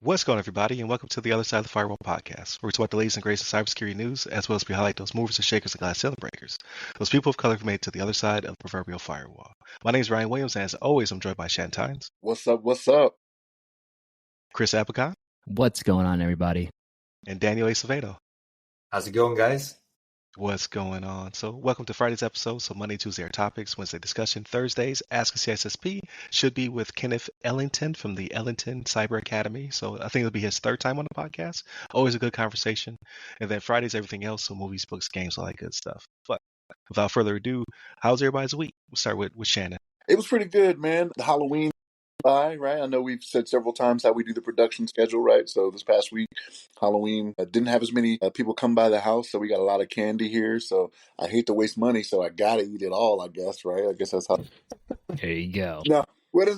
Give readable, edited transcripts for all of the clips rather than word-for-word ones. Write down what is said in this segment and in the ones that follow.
What's going on, everybody, and welcome to the Other Side of the Firewall podcast, where we talk about the latest and greatest in cybersecurity news, as well as we highlight those movers and shakers and glass ceiling breakers, those people of color who made it to the other side of the proverbial firewall. My name is Ryan Williams, and as always, I'm joined by Shannon Tynes. What's up? What's up? Chris Abacon. What's going on, everybody? And Daniel Acevedo. How's it going, guys? What's going on? So welcome to Friday's episode. So Monday, Tuesday are topics, Wednesday discussion, Thursdays Ask a CSSP should be with Kenneth Ellington from the Ellington Cyber Academy. So I think it'll be his third time on the podcast. Always a good conversation. And then Fridays, everything else, so movies, books, games, all that good stuff. But without further ado, how's everybody's week? We'll start with Shannon. It was pretty good, man. The Halloween right? I know we've said several times how we do the production schedule, right? So this past week, Halloween, didn't have as many people come by the house, so we got a lot of candy here. So I hate to waste money, so I gotta eat it all, I guess, right? I guess that's how. There you go. Now, what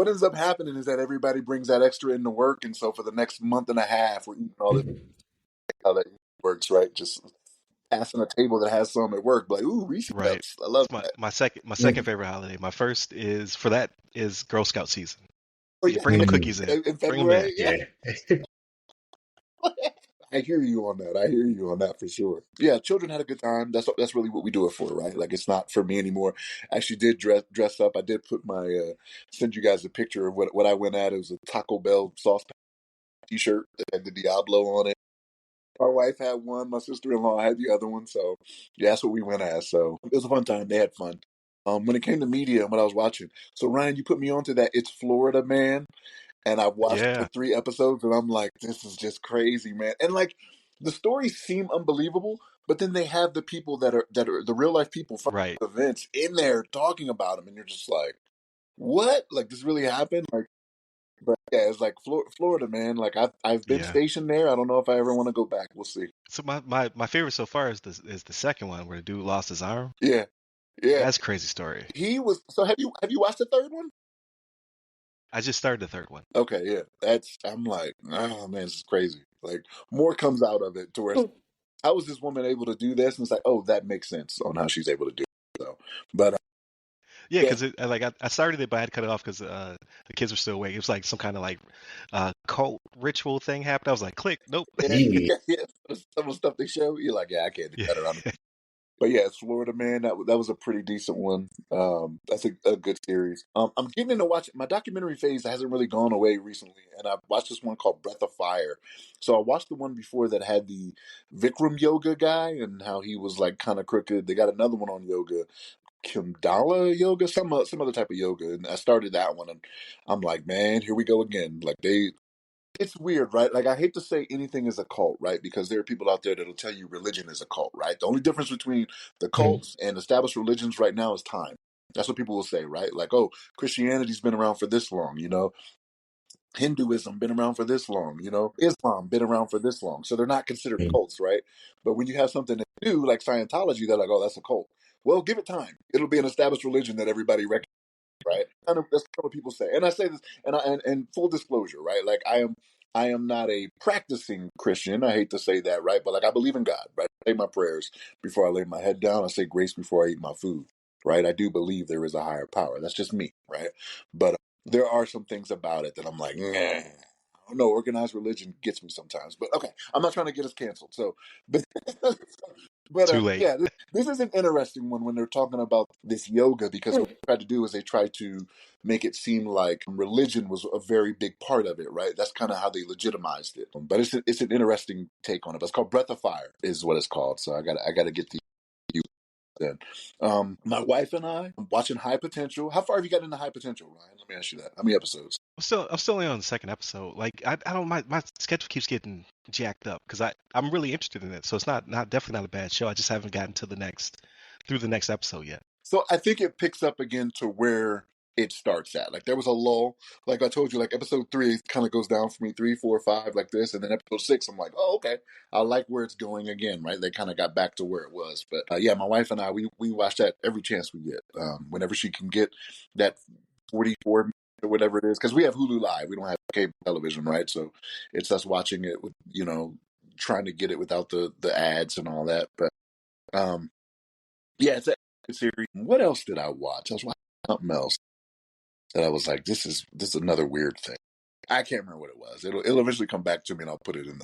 ends up happening is that everybody brings that extra into work, and so for the next month and a half, we're eating all this. How that works, right? Just passing a table that has some at work, like, ooh, Reese's Cups. I love that. My second favorite holiday. My first is Girl Scout season. Oh, yeah. Bring them cookies in. In Bring them February, in. Yeah. I hear you on that for sure. Yeah, children had a good time. That's really what we do it for, right? Like, it's not for me anymore. I actually did dress up. I did put my send you guys a picture of what I went at. It was a Taco Bell sauce t-shirt that had the Diablo on it. My wife had one. My sister-in-law had the other one. So yeah, that's what we went as. So it was a fun time. They had fun. When it came to media and what I was watching. So Ryan, you put me onto that It's Florida Man, and I watched the 3 episodes, and I'm like, this is just crazy, man. And like, the stories seem unbelievable, but then they have the people that are the real life people from the events in there talking about them, and you're just like, what? Like, this really happened? Like, but yeah, it's like Florida, man. Like, I've been stationed there. I don't know if I ever want to go back. We'll see. So my favorite so far is the second one where the dude lost his arm. Yeah. That's a crazy story. He was. So have you watched the third one? I just started the third one. Okay, yeah. I'm like, oh man, this is crazy. Like, more comes out of it to where how is this woman able to do this? And it's like, oh, that makes sense on how she's able to do it. So, but yeah, because I started it, but I had to cut it off because the kids were still awake. It was like some kind of like cult ritual thing happened. I was like, click, nope. Yeah. Some of the stuff they show, you're like, yeah, I can't do that around. But yeah, it's Florida Man. That was a pretty decent one. That's a good series. I'm getting into watching. My documentary phase hasn't really gone away recently, and I've watched this one called Breath of Fire. So I watched the one before that had the Vikram yoga guy and how he was like kind of crooked. They got another one on yoga, Kundala yoga, some other type of yoga, and I started that one, and I'm like, man, here we go again. Like it's weird, right? Like, I hate to say anything is a cult, right? Because there are people out there that'll tell you religion is a cult, right? The only difference between the cults and established religions right now is time. That's what people will say, right? Like, oh, Christianity's been around for this long, Hinduism been around for this long, Islam been around for this long. So they're not considered cults, right? But when you have something new, like Scientology, they're like, oh, that's a cult. Well, give it time. It'll be an established religion that everybody recognizes. Right, that's kind of what people say, and I say this, and full disclosure, right? Like, I am not a practicing Christian. I hate to say that, right? But like, I believe in God, right? I say my prayers before I lay my head down. I say grace before I eat my food, right? I do believe there is a higher power. That's just me, right? But there are some things about it that I'm like, nah. I don't know. Organized religion gets me sometimes, but okay. I'm not trying to get us canceled. So, but too late. Yeah, this is an interesting one when they're talking about this yoga, because what they tried to do is they tried to make it seem like religion was a very big part of it, right? That's kind of how they legitimized it. But it's an interesting take on it. But it's called Breath of Fire, is what it's called. So I got to get the. Then, my wife and I am watching High Potential. How far have you gotten into High Potential, Ryan? Let me ask you that. How many episodes? I'm still only on the second episode. Like, I don't, my schedule keeps getting jacked up because I'm really interested in it. So it's not definitely not a bad show. I just haven't gotten to through the next episode yet. So I think it picks up again to where it starts at. Like, there was a lull. Like I told you, like episode 3 kind of goes down for me, 3, 4, 5, like this, and then episode 6, I'm like, oh, okay, I like where it's going again, right? They kind of got back to where it was. But yeah, my wife and I, we watch that every chance we get. Whenever she can get that 44 or whatever it is, because we have Hulu Live, we don't have cable television, right? So it's us watching it with, trying to get it without the ads and all that. But yeah, it's a series. What else did I watch? I was watching something else. that I was like, this is another weird thing. I can't remember what it was. It'll eventually come back to me, and I'll put it in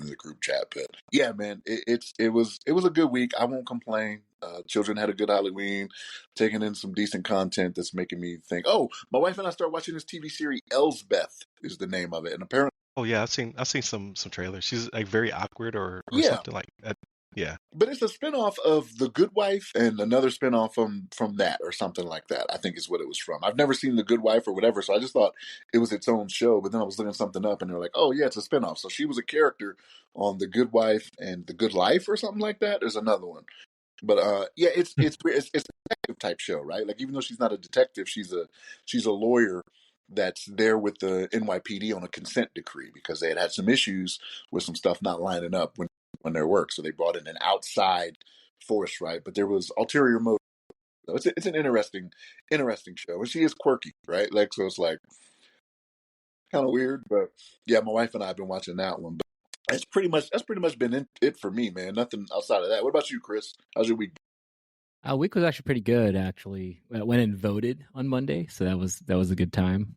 the group chat. But yeah, man, it was a good week. I won't complain. Children had a good Halloween, taking in some decent content that's making me think. Oh, my wife and I started watching this TV series. Elsbeth is the name of it, and apparently, Oh yeah, I've seen some trailers. She's like very awkward or yeah. something like that. Yeah. But it's a spinoff of The Good Wife and another spinoff from that or something like that, I think is what it was from. I've never seen The Good Wife or whatever, so I just thought it was its own show. But then I was looking something up and they're like, oh, yeah, it's a spinoff. So she was a character on The Good Wife and The Good Life or something like that. There's another one. But yeah, it's a detective type show, right? Like even though she's not a detective, she's a lawyer that's there with the NYPD on a consent decree because they had some issues with some stuff not lining up when their work. So they brought in an outside force, right? But there was ulterior motive. So it's an interesting show, and she is quirky, right? Like so, it's like kind of weird, but yeah, my wife and I have been watching that one. But that's pretty much been it for me, man. Nothing outside of that. What about you, Chris? How's your week? Our week was actually pretty good. Actually, I went and voted on Monday, so that was a good time.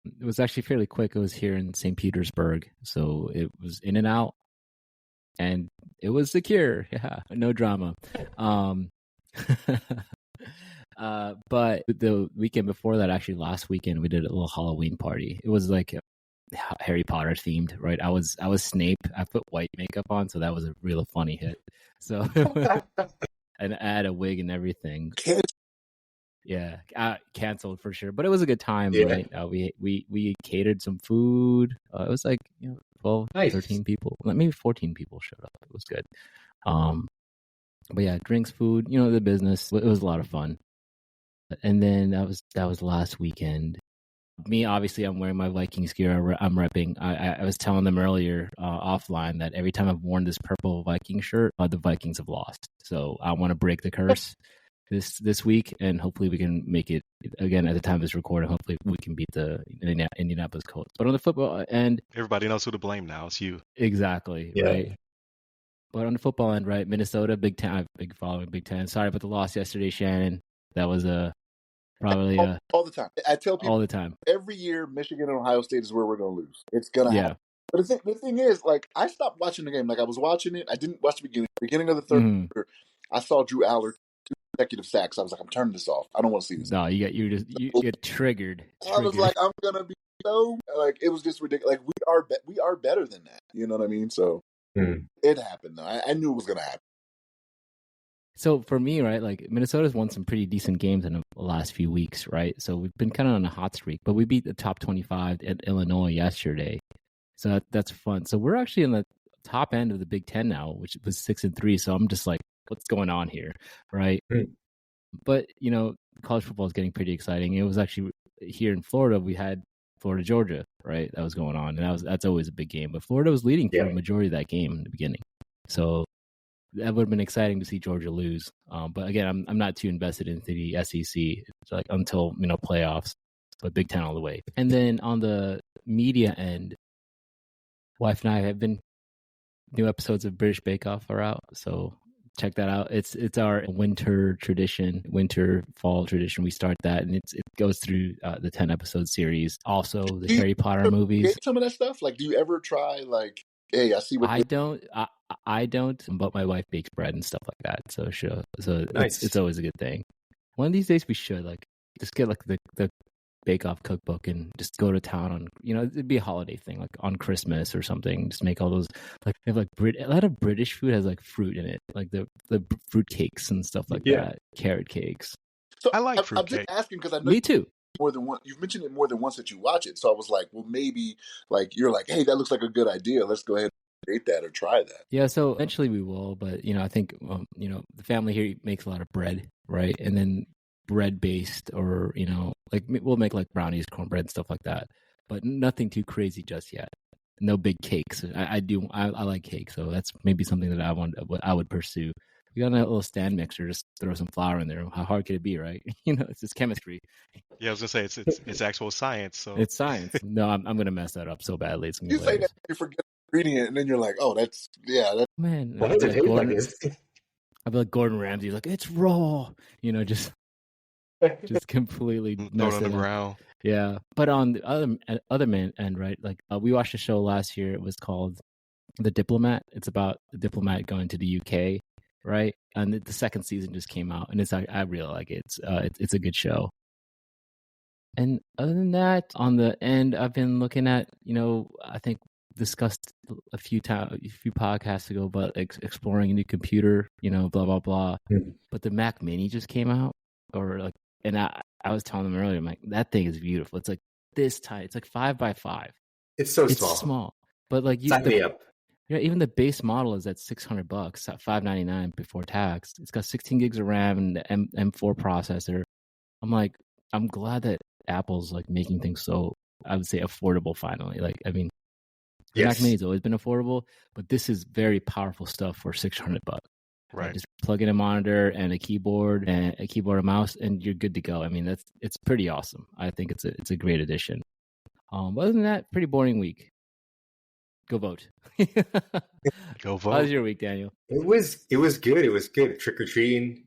It was actually fairly quick. It was here in St. Petersburg, so it was in and out, and it was secure. Yeah, no drama. But the weekend before that, actually last weekend, we did a little Halloween party. It was like Harry Potter themed, right? I was Snape. I put white makeup on, so that was a real funny hit. So and I had a wig and everything. Yeah, canceled for sure. But it was a good time, right? We catered some food. It was like 12, 13 people, maybe 14 people showed up. It was good. But yeah, drinks, food, the business. It was a lot of fun. And then that was last weekend. Me, obviously, I'm wearing my Vikings gear. I'm repping. I was telling them earlier offline that every time I've worn this purple Viking shirt, the Vikings have lost. So I want to break the curse this week, and hopefully we can make it again at the time of this recording. Hopefully we can beat the Indianapolis Colts. But on the football end, everybody knows who to blame now. It's you. Exactly, right? But on the football end, right? Minnesota, Big Ten, big following, Big Ten. Sorry about the loss yesterday, Shannon. That was probably all the time. I tell people all the time. Every year, Michigan and Ohio State is where we're going to lose. It's going to happen. But the thing is, like, I stopped watching the game. Like, I was watching it. I didn't watch the beginning of the third quarter. I saw Drew Allard, 2 consecutive sacks. I was like, I'm turning this off. I don't want to see this. No, you get triggered. I was like, I'm going to be so, like, it was just ridiculous. Like, we are better than that. You know what I mean? So it happened, though. I knew it was going to happen. So for me, right, like Minnesota's won some pretty decent games in the last few weeks, right? So we've been kind of on a hot streak, but we beat the top 25 at Illinois yesterday. So that's fun. So we're actually in the top end of the Big Ten now, which was 6-3. So I'm just like, what's going on here, right? But, college football is getting pretty exciting. It was actually here in Florida, we had Florida, Georgia, right? That was going on. And that's always a big game. But Florida was leading for a majority of that game in the beginning. So that would have been exciting to see Georgia lose. But again, I'm not too invested into the SEC. It's like until, playoffs, but Big Ten all the way. And then on the media end, wife and I have been, new episodes of British Bake Off are out. So check that out. It's our winter fall tradition. We start that, and it goes through the 10 episode series. Also, the Harry Potter movies. Some of that stuff. Like, do you ever try like? Hey, I see what I don't, but my wife bakes bread and stuff like that. So nice. It's always a good thing. One of these days we should just get like the Bake Off cookbook and just go to town on, it'd be a holiday thing, like on Christmas or something. Just make all those, like, they have like a lot of British food has like fruit in it, like the fruit cakes and stuff like that, carrot cakes. So I like fruit cake. I'm just asking because I know Me too. More than one, you've mentioned it more than once that you watch it. So I was like, well, maybe like you're like, hey, that looks like a good idea. Let's go ahead and create that or try that. Yeah, so eventually we will, but I think the family here makes a lot of bread, right? And then bread based, or like we'll make like brownies, cornbread, stuff like that, but nothing too crazy just yet. No big cakes. I like cake, so that's maybe something that I would pursue. We got a little stand mixer, just throw some flour in there. How hard could it be, right? It's just chemistry. Yeah, I was gonna say it's actual science. So it's science. No, I'm gonna mess that up so badly. It's you say that you forget the ingredient, and then you're like, oh, that's man. What does it taste like? I'd be like Gordon Ramsay, like, it's raw. Just just completely Throw it mess on the it up. ground. Yeah, but on the other end, right? Like we watched a show last year. It was called The Diplomat. It's about a diplomat going to the UK, right? And the second season just came out, and I really like it. It's a good show. And other than that, on the end, I've been looking at, I think discussed a few podcasts ago about exploring a new computer, blah blah blah. But the Mac Mini just came out, and I was telling them earlier, I'm like, that thing is beautiful. It's like this tight. It's like 5x5. It's so It's small. small, but like Sign me up. even the base model is at $600 at $599 before tax. It's got 16 gigs of RAM and the M4 processor. I'm glad that Apple's like making things so, I would say, affordable finally. Like, I mean, the Mac Mini's always been affordable, but this is very powerful stuff for $600. Right. Just plug in a monitor and a keyboard and mouse, and you're good to go. I mean, it's pretty awesome. I think it's a great addition. Other than that, pretty boring week. Go vote. Go vote. How was your week, Daniel? It was good. It was good. Trick or treating.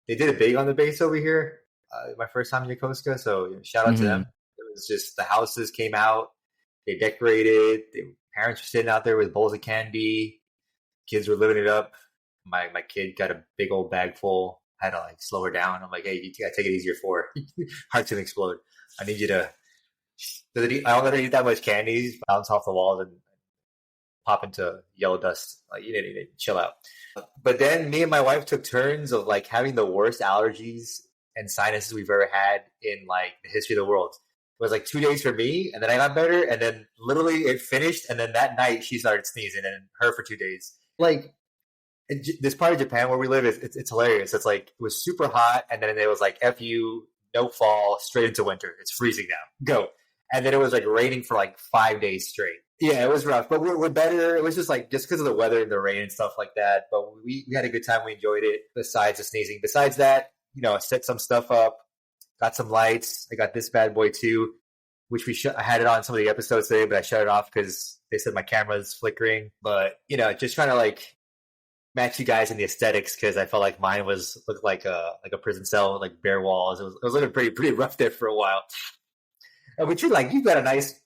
They did it big on the base over here. My first time in Yokosuka, so shout out to them. It was just the houses came out. They decorated. The parents were sitting out there with bowls of candy. Kids were living it up. My kid got a big old bag full. I had to like slow her down. I'm like, hey, you gotta take it easier for her. Heart's gonna explode. I need you to. I don't let her eat that much candy. Bounce off the walls and pop into yellow dust. Like you need to chill out. But then me and my wife took turns of like having the worst allergies and sinuses we've ever had in like the history of the world. It was like 2 days for me, and then I got better, and then literally it finished, and then that night she started sneezing, and her for 2 days. Like this part of Japan where we live it's hilarious. It's like it was super hot, and then it was like F you, no fall, straight into winter. It's freezing now. Go. And then it was like raining for like 5 days straight. Yeah, it was rough, but we're better. It was just because of the weather and the rain and stuff like that. But we had a good time. We enjoyed it. Besides the sneezing, besides that, I set some stuff up, got some lights. I got this bad boy too, which I had it on some of the episodes today, but I shut it off because they said my camera is flickering. But just trying to like match you guys in the aesthetics because I felt like mine looked like a prison cell, like bare walls. It was looking pretty rough there for a while. But you got a nice.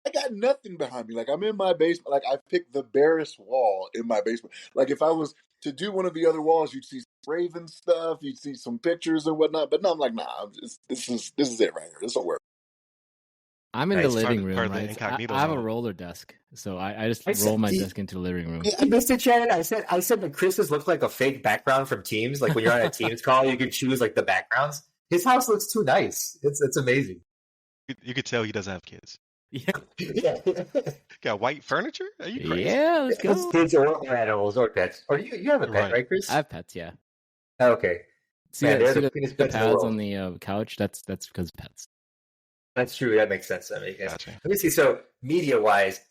I got nothing behind me. Like I'm in my basement. Like I picked the barest wall in my basement. Like if I was to do one of the other walls, you'd see Raven stuff, you'd see some pictures and whatnot. But no, I'm like, nah. This is it right here. This will work. I'm in the living room, part of the right? incognito I have a zone. roller desk, so I just roll my desk into the living room. Yeah, Mr. Shannon, I said that Chris's looked like a fake background from Teams. Like when you're on a Teams call, you can choose like the backgrounds. His house looks too nice. It's amazing. You could tell he doesn't have kids. Yeah, Got white furniture? Are you crazy? yeah, let's go. Kids or animals or pets. Or you have a pet, right, Chris? I have pets, yeah. Oh, okay. See, Man, they're the the cleanest pets in the pads world. on the couch? That's because of pets. That's true. That makes sense. Gotcha. Let me see. So media-wise,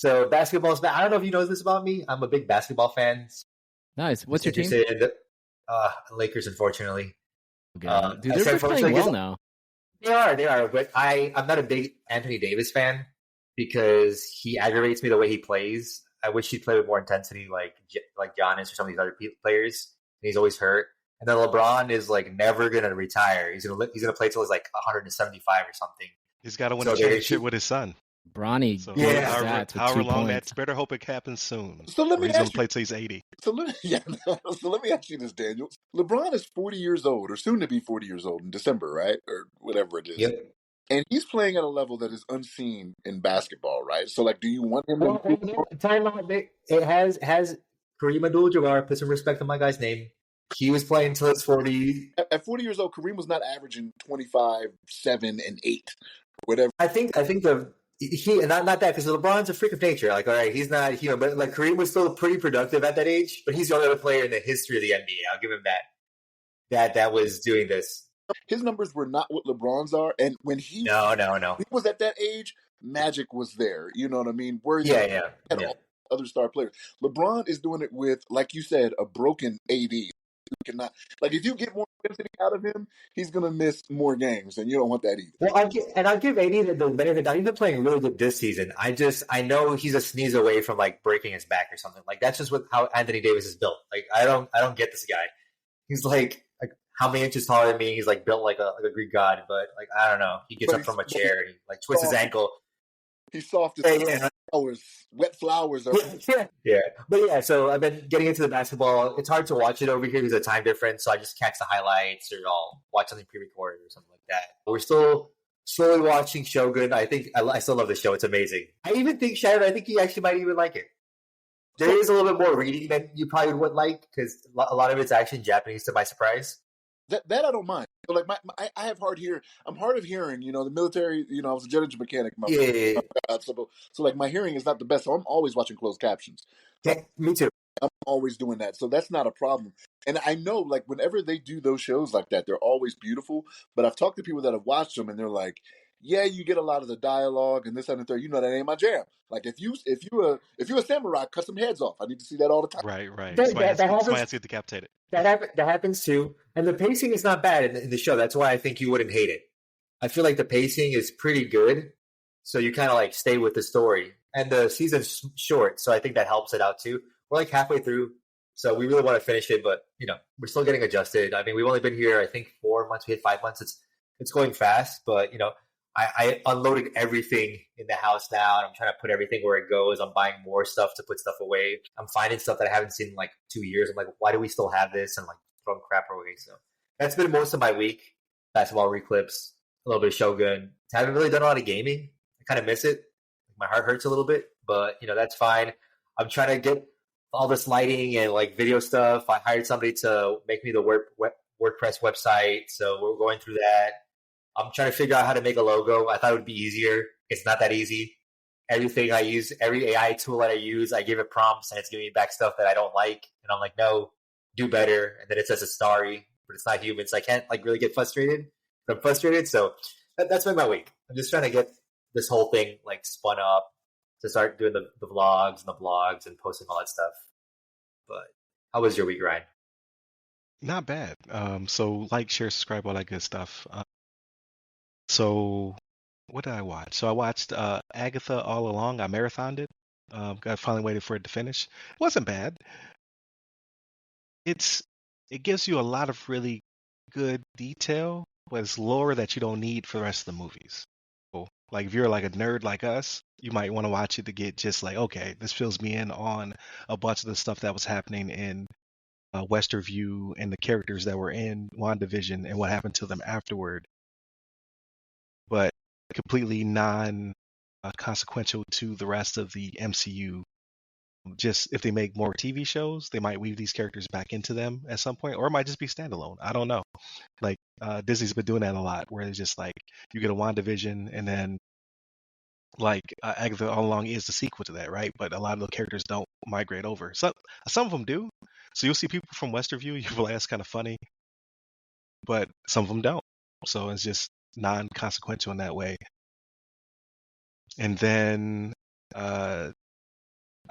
basketball's. I don't know if you know this about me. I'm a big basketball fan. Nice. What's your team? Lakers, unfortunately. Okay. Dude, they're playing well now. They are. But I'm not a big Anthony Davis fan because he aggravates me the way he plays. I wish he'd play with more intensity, like Giannis or some of these other players. And he's always hurt. And then LeBron is like never gonna retire. He's gonna play till he's like 175 or something. He's got to win a championship with his son. Bronny, So yeah, however long that's, better hope it happens soon. So let me he's ask gonna play till he's 80. So let me ask you this, Daniel. LeBron is 40 years old, or soon to be 40 years old in December, right, or whatever it is. Yep. And he's playing at a level that is unseen in basketball, right? So, like, do you want him to? Time out. It has Kareem Abdul-Jabbar. Put some respect on my guy's name. He was playing until his 40. At 40 years old, Kareem was not averaging 25, 7, and 8, whatever. I think he not that because LeBron's a freak of nature. Like, all right, he's not human, but like Kareem was still pretty productive at that age. But he's the only other player in the history of the NBA. I'll give him that was doing this. His numbers were not what LeBron's are, and when he was at that age, magic was there. You know what I mean? Other star players. LeBron is doing it with, like you said, a broken AD. Cannot, like, if you get more intensity out of him, he's gonna miss more games, and you don't want that either. Well, I'll give AD the benefit. He's been playing really good this season. I know he's a sneeze away from like breaking his back or something. Like that's just how Anthony Davis is built. Like I don't get this guy. He's like how many inches taller than me. He's like built like a Greek god, but like I don't know. He gets But up from a he's chair and he like twists his soft. ankle. He's soft as Yeah, flowers. Wet flowers are. yeah. But yeah, so I've been getting into the basketball. It's hard to watch it over here because of the time difference. So I just catch the highlights or I'll watch something pre-recorded or something like that. We're still slowly watching Shogun. I think I still love the show. It's amazing. I even think Shannon, I think you actually might even like it. There is a little bit more reading than you probably would like because a lot of it's actually in Japanese to my surprise. That I don't mind. So like I have hard hearing. I'm hard of hearing. You know, the military. You know, I was a jet engine mechanic. Yeah. So like my hearing is not the best. So I'm always watching closed captions. Yeah, me too. I'm always doing that. So that's not a problem. And I know, like, whenever they do those shows like that, they're always beautiful. But I've talked to people that have watched them, and they're like, "Yeah, you get a lot of the dialogue and this and the third. You know, that ain't my jam. Like, if you a samurai, cut some heads off. I need to see that all the time." Right. That Somebody has to get decapitated. That happens too. And the pacing is not bad in the show. That's why I think you wouldn't hate it. I feel like the pacing is pretty good. So you kind of like stay with the story. And the season's short. So I think that helps it out too. We're like halfway through. So we really want to finish it. But, you know, we're still getting adjusted. I mean, we've only been here, I think, 4 months. We hit 5 months. It's going fast. But, you know, I unloaded everything in the house now, and I'm trying to put everything where it goes. I'm buying more stuff to put stuff away. I'm finding stuff that I haven't seen in like 2 years. I'm like, why do we still have this? And like throwing crap away. So that's been most of my week. Basketball reclips, a little bit of Shogun. I haven't really done a lot of gaming. I kind of miss it. My heart hurts a little bit, but you know that's fine. I'm trying to get all this lighting and like video stuff. I hired somebody to make me the WordPress website, so we're going through that. I'm trying to figure out how to make a logo. I thought it would be easier. It's not that easy. Everything I use, every AI tool that I use, I give it prompts and it's giving me back stuff that I don't like. And I'm like, no, do better. And then it says it's starry, but it's not human. So I can't like really get frustrated. I'm frustrated. So that's been my week. I'm just trying to get this whole thing like spun up to start doing the vlogs and the blogs and posting all that stuff. But how was your week, Ryan? Not bad. So like, share, subscribe, all that good stuff. So what did I watch? So I watched Agatha all along. I marathoned it. I finally waited for it to finish. It wasn't bad. It gives you a lot of really good detail, but it's lore that you don't need for the rest of the movies. So, like if you're like a nerd like us, you might want to watch it to get just like, okay, this fills me in on a bunch of the stuff that was happening in Westerview and the characters that were in WandaVision and what happened to them afterward. But completely non-consequential to the rest of the MCU. Just if they make more TV shows, they might weave these characters back into them at some point, or it might just be standalone. I don't know. Like Disney's been doing that a lot, where it's just like you get a WandaVision, and then like Agatha All Along is the sequel to that, right? But a lot of the characters don't migrate over. Some of them do. So you'll see people from Westerview. You'll be like, that's kind of funny, but some of them don't. So it's just non-consequential in that way. And then I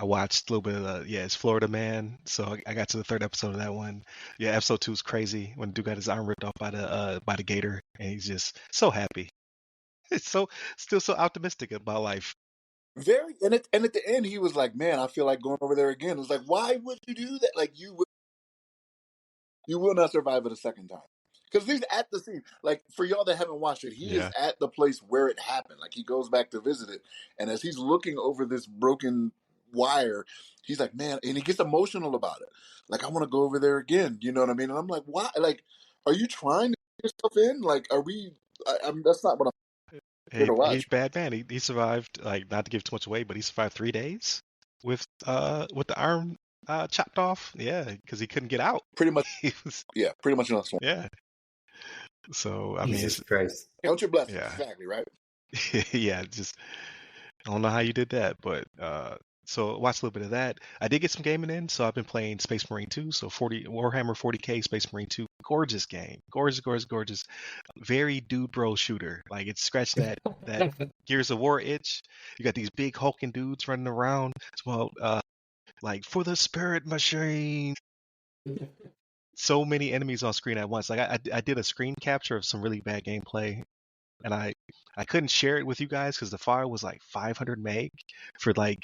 watched a little bit of it's Florida Man. So I got to the third episode of that one. Yeah, episode 2 is crazy when dude got his arm ripped off by the gator, and he's just so happy. It's still so optimistic about life. Very, and at the end, he was like, "Man, I feel like going over there again." It was like, why would you do that? Like you will not survive it a second time. Because he's at the scene. Like, for y'all that haven't watched it, he is at the place where it happened. Like, he goes back to visit it. And as he's looking over this broken wire, he's like, man, and he gets emotional about it. Like, I want to go over there again. You know what I mean? And I'm like, why? Like, are you trying to get yourself in? Like, are we? That's not what I'm here to watch. He's a bad man. He survived, like, not to give too much away, but he survived 3 days with the arm chopped off. Yeah, because he couldn't get out. Pretty much. Pretty much enough. Yeah. So I Jesus Christ. Count your blessings. Exactly, right? Yeah, just I don't know how you did that, but so watch a little bit of that. I did get some gaming in, so I've been playing Space Marine 2, so Warhammer 40K Space Marine 2. Gorgeous game. Gorgeous. Very dude bro shooter. Like it's scratched that Gears of War itch. You got these big hulking dudes running around. Well, like for the spirit machine. So many enemies on screen at once. Like I did a screen capture of some really bad gameplay, and I couldn't share it with you guys because the file was like 500 meg for like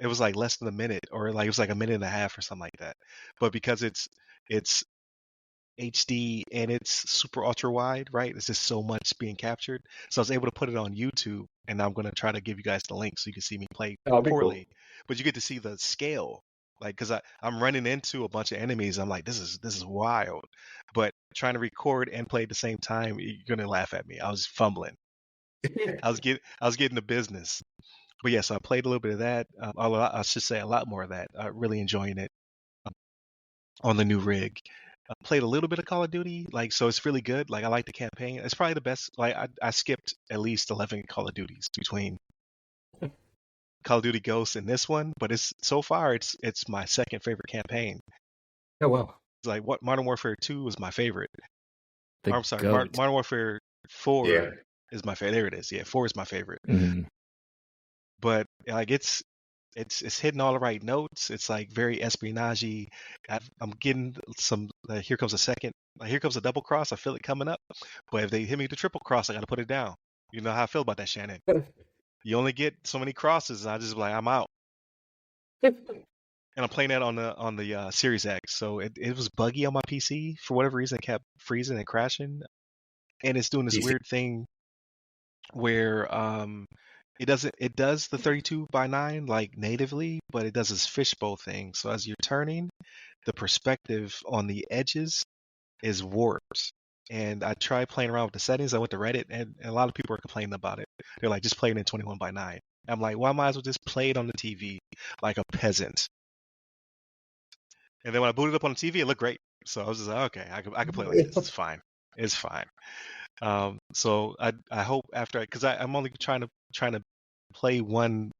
it was like less than a minute, or like it was like a minute and a half or something like that. But because it's HD and it's super ultra wide, right? It's just so much being captured. So I was able to put it on YouTube, and I'm gonna try to give you guys the link so you can see me play That'll be cool. poorly, but you get to see the scale. Like, cause I'm running into a bunch of enemies. I'm like, this is wild. But trying to record and play at the same time, you're gonna laugh at me. I was fumbling. I was getting the business. But yes, I played a little bit of that. I should say a lot more of that. Really enjoying it on the new rig. Played a little bit of Call of Duty, like so it's really good. Like I like the campaign. It's probably the best. Like I skipped at least 11 Call of Duties between Call of Duty Ghosts and this one, but it's so far it's my second favorite campaign. Oh wow. It's like what Modern Warfare 2 was my favorite. The Or, I'm sorry, goat. Modern Warfare 4 Yeah. is my favorite. There it is. Yeah, 4 is my favorite. Mhm. But like it's hitting all the right notes. It's like very espionage-y. I'm getting some. Here comes a second. Here comes a double cross. I feel it coming up. But if they hit me with the triple cross, I got to put it down. You know how I feel about that, Shannon. You only get so many crosses, and I just like I'm out. And I'm playing that on the Series X, so it was buggy on my PC for whatever reason. It kept freezing and crashing, and it's doing this PC. weird thing where it does the 32:9 like natively, but it does this fishbowl thing. So as you're turning, the perspective on the edges is warped. And I tried playing around with the settings. I went to Reddit, and a lot of people are complaining about it. They're like, just play it in 21:9. I'm like, well, I might as well just play it on the TV like a peasant. And then when I booted up on the TV, it looked great. So I was just like, okay, I can play like this. It's fine. It's fine. So I hope after, because I'm only trying to play one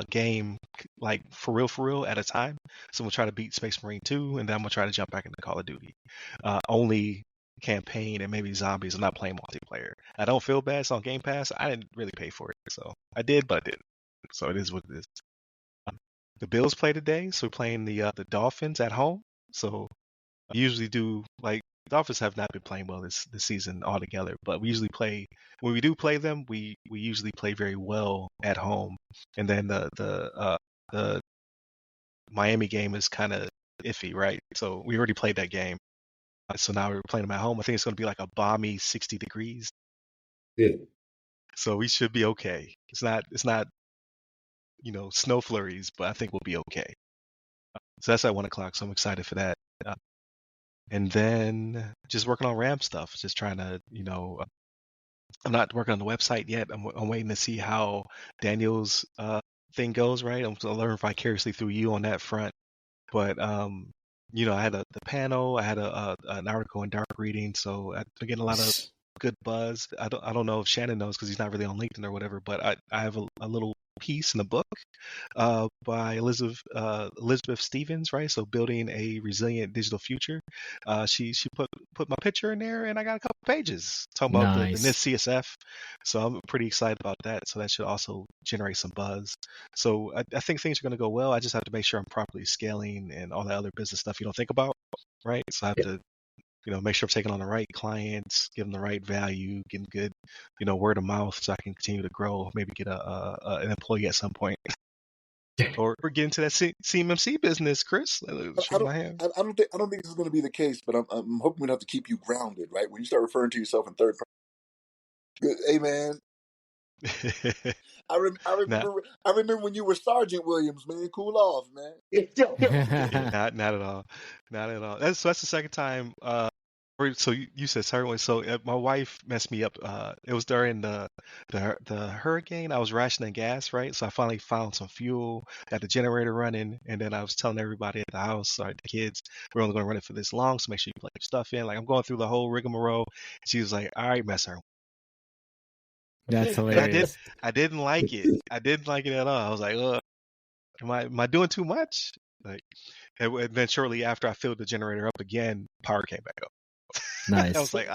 game like for real at a time. So I'm gonna try to beat Space Marine 2, and then I'm gonna try to jump back into Call of Duty. Only campaign and maybe zombies. I'm not playing multiplayer. I don't feel bad. It's on Game Pass. I didn't really pay for it, so I did, but I didn't. So it is what it is. The Bills play today, so we're playing the Dolphins at home. So I usually do like the Dolphins have not been playing well this season altogether, but we usually play when we do play them, we usually play very well at home. And then the Miami game is kind of iffy, right? So we already played that game. So now we're playing them at home. I think it's going to be like a balmy 60 degrees. Yeah. So we should be okay. It's not snow flurries, but I think we'll be okay. So that's at 1 o'clock. So I'm excited for that. And then just working on RAM stuff, just trying to, I'm not working on the website yet. I'm waiting to see how Daniel's thing goes, right? I'm going to learn vicariously through you on that front. But, I had the panel, I had an article in Dark Reading, so I'm getting a lot of good buzz. I don't know if Shannon knows because he's not really on LinkedIn or whatever, but I have a little piece in the book by Elizabeth Stevens, right? So building a resilient digital future. She put my picture in there, and I got a couple pages talking about the Nice. NIST CSF. So I'm pretty excited about that. So that should also generate some buzz. So I think things are going to go well. I just have to make sure I'm properly scaling and all that other business stuff you don't think about, right? So I have to make sure I'm taking on the right clients, give them the right value, getting good, word of mouth, so I can continue to grow. Maybe get an employee at some point, or get into that CMMC business, Chris. Shake my hand. I don't think this is going to be the case, but I'm hoping we don't have to keep you grounded, right? When you start referring to yourself in third person, hey man, I Not, remember when you were Sergeant Williams, man. Cool off, man. yeah, not at all, not at all. That's the second time. So you said sorry. So my wife messed me up. It was during the hurricane. I was rationing gas, right? So I finally found some fuel, got the generator running, and then I was telling everybody at the house, sorry, the kids, we're only going to run it for this long, so make sure you plug your stuff in. Like I'm going through the whole rigmarole. She was like, "All right, mess her." That's And hilarious. I didn't like it. I didn't like it at all. I was like, am I doing too much? Like, and then shortly after I filled the generator up again, power came back up. Nice. I was like,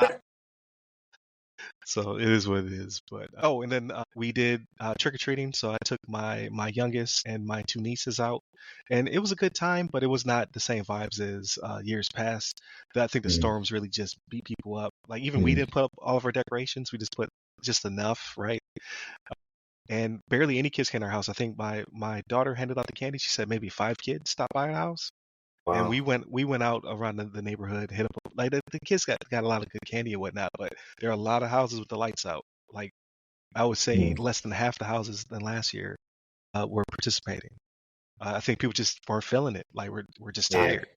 so it is what it is. But and then we did trick or treating. So I took my youngest and my two nieces out, and it was a good time, but it was not the same vibes as years past. I think the storms really just beat people up. Like even we didn't put up all of our decorations; we just put just enough, right? And barely any kids came to our house. I think my daughter handed out the candy. She said maybe 5 kids stopped by our house. And Wow. we went out around the neighborhood, hit up like the kids got a lot of good candy and whatnot, but there are a lot of houses with the lights out. Like I would say less than half the houses than last year were participating. I think people just weren't feeling it. Like we're just Yeah. tired.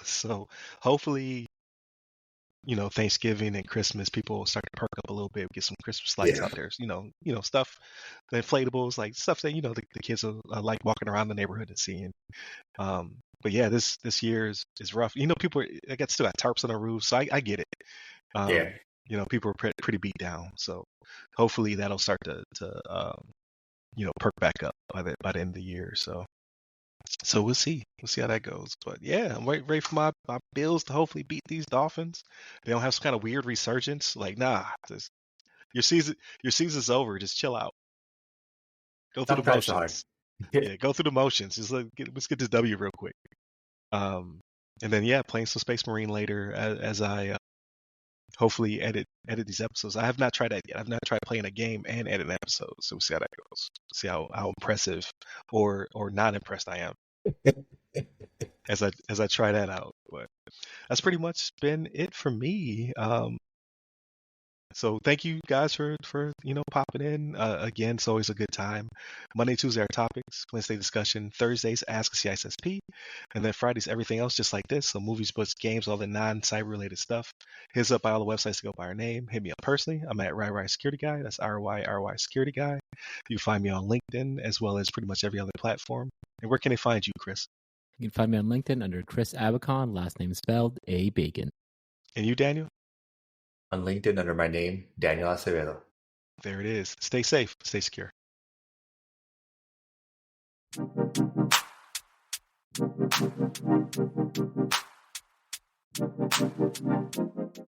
So hopefully, Thanksgiving and Christmas, people will start to perk up a little bit, get some Christmas lights Yeah. out there. Stuff, the inflatables, like stuff that the kids will like walking around the neighborhood and seeing. But yeah, this year is rough. People I got still got tarps on their roofs, so I get it. Yeah. People are pretty beat down. So hopefully that'll start to perk back up by the end of the year. So we'll see. We'll see how that goes. But yeah, I'm ready for my Bills to hopefully beat these Dolphins. They don't have some kind of weird resurgence. Like, nah, your season's over. Just chill out. Go through Stop the trying so hard. motions. Yeah, go through the motions. Just let's get this W real quick. And then yeah, playing some Space Marine later as I hopefully edit these episodes. I have not tried that yet. I've not tried playing a game and edit an episode. So we'll see how that goes. See how impressive or not impressed I am as I try that out. But that's pretty much been it for me. So thank you guys for popping in. Again, it's always a good time. Monday, Tuesday are topics. Wednesday discussion. Thursdays Ask a CISSP, and then Fridays everything else just like this. So movies, books, games, all the non-cyber related stuff. Hit us up by all the websites to go by our name. Hit me up personally. I'm at RY Security Guy. That's RY Security Guy. You can find me on LinkedIn as well as pretty much every other platform. And where can they find you, Chris? You can find me on LinkedIn under Chris Abacon, last name spelled Abacon. And you, Daniel? On LinkedIn under my name, Daniel Acevedo. There it is. Stay safe. Stay secure.